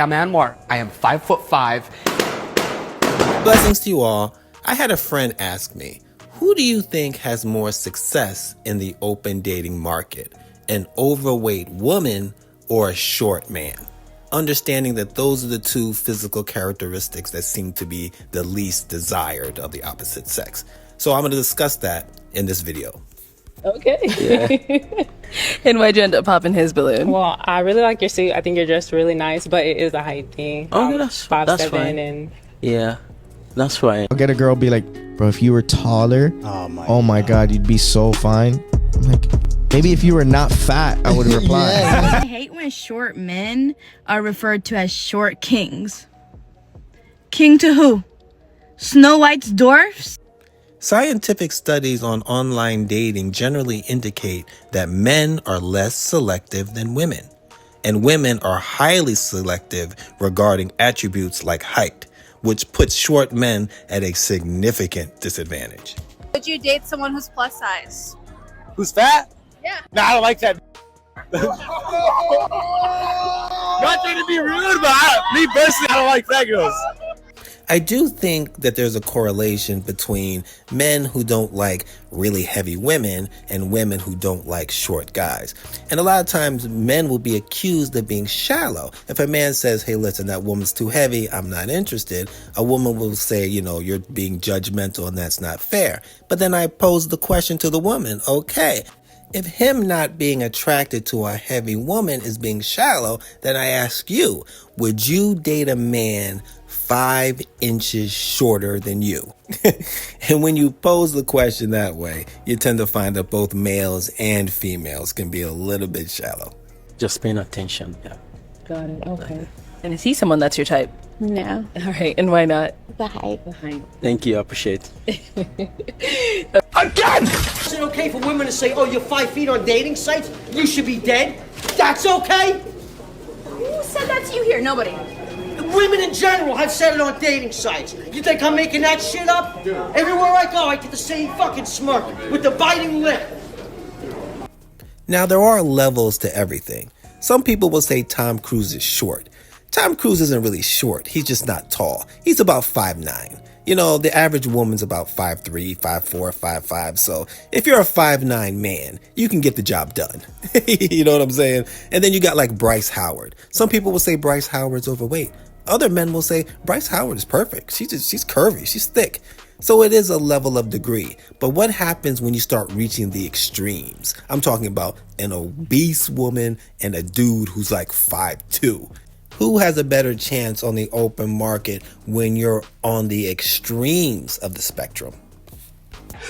I'm Anwar. I am 5'5". Blessings to you all. I had a friend ask me, who do you think has more success in the open dating market? An overweight woman or a short man? Understanding that those are the two physical characteristics that seem to be the least desired of the opposite sex. So I'm going to discuss that in this video. Okay. Yeah. And why'd you end up popping his balloon? Well, I really like your suit. I think you're dressed really nice, but it is a height thing. Oh, that's 5'7" fine. And yeah, that's fine. I'll get a girl be like, bro, if you were taller, oh my God, you'd be so fine. I'm like, maybe if you were not fat, I would reply. I hate when short men are referred to as short kings. King to who? Snow White's dwarfs? Scientific studies on online dating generally indicate that men are less selective than women, and women are highly selective regarding attributes like height, which puts short men at a significant disadvantage. Would you date someone who's plus size? Who's fat? Yeah. Nah, I don't like that. Not trying to be rude, but me personally, I don't like fat girls. I do think that there's a correlation between men who don't like really heavy women and women who don't like short guys. And a lot of times men will be accused of being shallow. If a man says, hey, listen, that woman's too heavy, I'm not interested, a woman will say, you know, you're being judgmental and that's not fair. But then I pose the question to the woman, okay, if him not being attracted to a heavy woman is being shallow, then I ask you, would you date a man 5 inches shorter than you? And when you pose the question that way, you tend to find that both males and females can be a little bit shallow. Just paying attention. Yeah. Got it. Okay. And is he someone that's your type? No. All right. And why not? The height. The height. Thank you. I appreciate it. Again! Is it okay for women to say, oh, you're 5 feet on dating sites? You should be dead? That's okay? Who said that to you here? Nobody. Women in general have said it on dating sites. You think I'm making that shit up? Everywhere I go, I get the same fucking smirk with the biting lip. Now, there are levels to everything. Some people will say Tom Cruise is short. Tom Cruise isn't really short. He's just not tall. He's about 5'9". You know, the average woman's about 5'3", 5'4", 5'5". So if you're a 5'9" man, you can get the job done. You know what I'm saying? And then you got like Bryce Howard. Some people will say Bryce Howard's overweight. Other men will say Bryce Howard is perfect. She's curvy. She's thick. So it is a level of degree. But what happens when you start reaching the extremes? I'm talking about an obese woman and a dude who's like 5'2". Who has a better chance on the open market when you're on the extremes of the spectrum?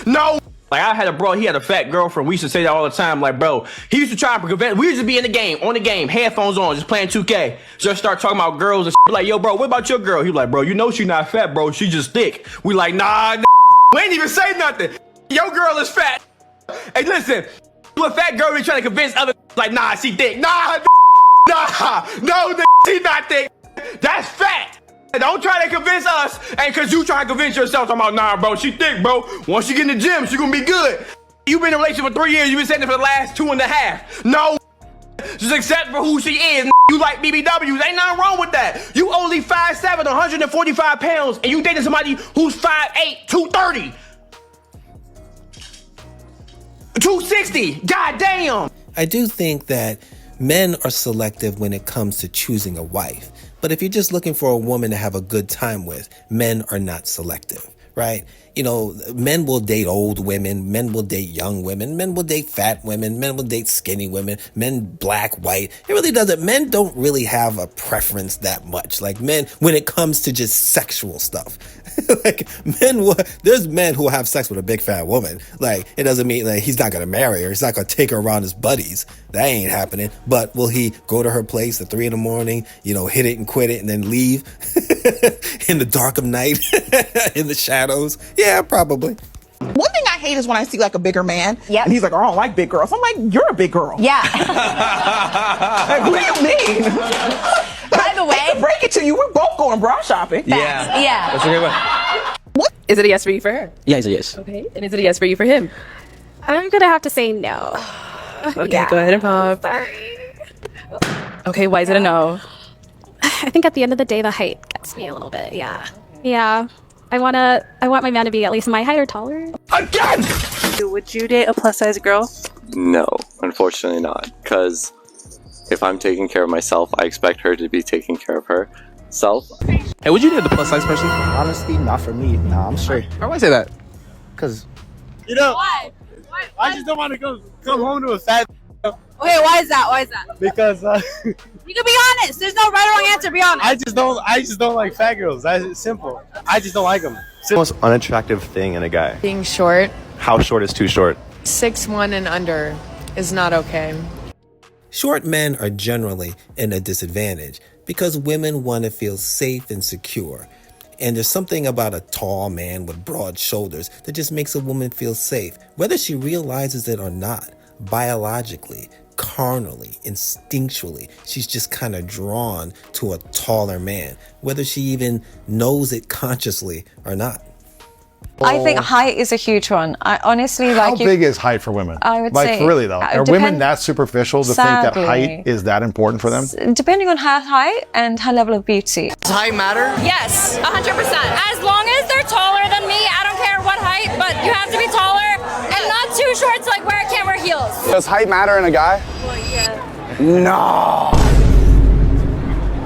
No! Like, I had a bro, he had a fat girlfriend. We used to say that all the time. Like, bro, he used to try to prevent, we used to be in the game, on the game, headphones on, just playing 2K. Just start talking about girls and shit. Like, yo, bro, what about your girl? He like, bro, you know she not fat, bro. She just thick. We like, nah, we ain't even say nothing. Your girl is fat. Hey, listen, you a fat girl, we trying to convince other like, nah, she thick. Nah, no, she not thick. That's fat. Don't try to convince us, and cause you try to convince yourself, talking about, nah, bro, she thick, bro. Once she get in the gym, she gonna be good. You've been in a relationship for 3 years, you've been saying it for the last 2.5. No, just accept for who she is. You like BBWs, ain't nothing wrong with that. You only 5'7", 145 pounds, and you dating somebody who's 5'8", 230. 260, goddamn. I do think that men are selective when it comes to choosing a wife. But if you're just looking for a woman to have a good time with, men are not selective, right? You know, men will date old women, men will date young women, men will date fat women, men will date skinny women, men black, white. It really doesn't. Men don't really have a preference that much. Like men, when it comes to just sexual stuff. Like there's men who will have sex with a big fat woman. Like it doesn't mean like he's not gonna marry her. He's not gonna take her around his buddies. That ain't happening. But will he go to her place at 3 a.m, you know, hit it and quit it and then leave in the dark of night, in the shadows? Yeah, probably. One thing I hate is when I see like a bigger man, Yep. and he's like, oh, I don't like big girls. I'm like, you're a big girl. Yeah. Like, what do you mean? By the way, I can break it to you. We're both going bra shopping. yeah. That's a good one. What? Is it a yes for you for her? Yeah, it's a yes. Okay. And is it a yes for you for him? I'm gonna have to say no. Okay, go ahead and pop. Sorry. Okay, why is it a no? I think at the end of the day, the height gets me a little bit. Yeah. Yeah. I want my man to be at least my height or taller. Again! Would you date a plus size girl? No, unfortunately not. Because if I'm taking care of myself, I expect her to be taking care of herself. Hey, would you date a plus size person? Honestly, not for me. Nah, I'm straight. Why would I say that? Cause You know, Why? I just don't want to come home to a fat Okay, why is that? Why is that? because You can be honest. There's no right or wrong answer. Be honest. I just don't like fat girls. That's simple. I just don't like them. The most unattractive thing in a guy. Being short. How short is too short? 6'1" and under is not okay. Short men are generally in a disadvantage because women want to feel safe and secure. And there's something about a tall man with broad shoulders that just makes a woman feel safe, whether she realizes it or not. Biologically, carnally, instinctually, she's just kind of drawn to a taller man, whether she even knows it consciously or not. I think height is a huge one. I honestly How big is height for women? I would like say, for really though, are women that superficial to think that height is that important for them? Depending on her height and her level of beauty. Does height matter? Yes, 100%. As long as they're taller than me, I don't care what height, but you have to be taller and not too short to like where I can't wear heels. Does height matter in a guy? Well, yeah. No.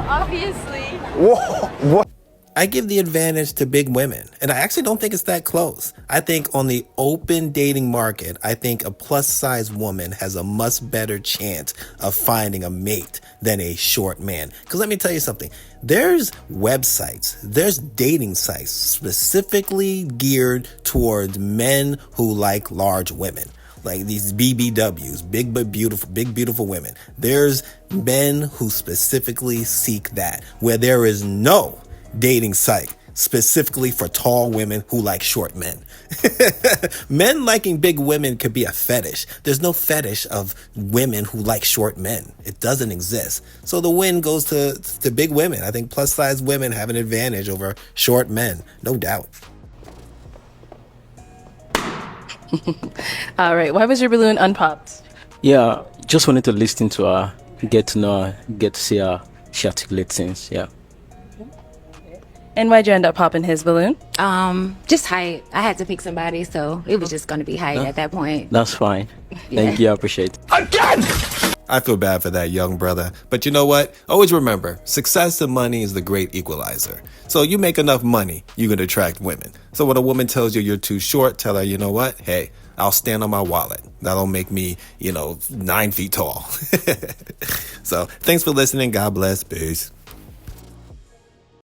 Obviously. Whoa. What? I give the advantage to big women, and I actually don't think it's that close. I think on the open dating market, I think a plus-size woman has a much better chance of finding a mate than a short man. Because let me tell you something. There's websites, there's dating sites specifically geared towards men who like large women. Like these BBWs, big but beautiful women. There's men who specifically seek that, where there is no dating site specifically for tall women who like short men. Men liking big women could be a fetish. There's no fetish of women who like short men. It doesn't exist. So the win goes to big women. I think plus size women have an advantage over short men, no doubt. All right. Why was your balloon unpopped? Yeah, just wanted to listen to her, get to know her, get to see her. She articulates things, yeah. And why'd you end up popping his balloon? Just height. I had to pick somebody, so it was just going to be height at that point. That's fine. Thank you, I appreciate it. Again! I feel bad for that young brother. But you know what? Always remember, success and money is the great equalizer. So you make enough money, you can attract women. So when a woman tells you you're too short, tell her, you know what? Hey, I'll stand on my wallet. That'll make me, 9 feet tall. So thanks for listening. God bless. Peace.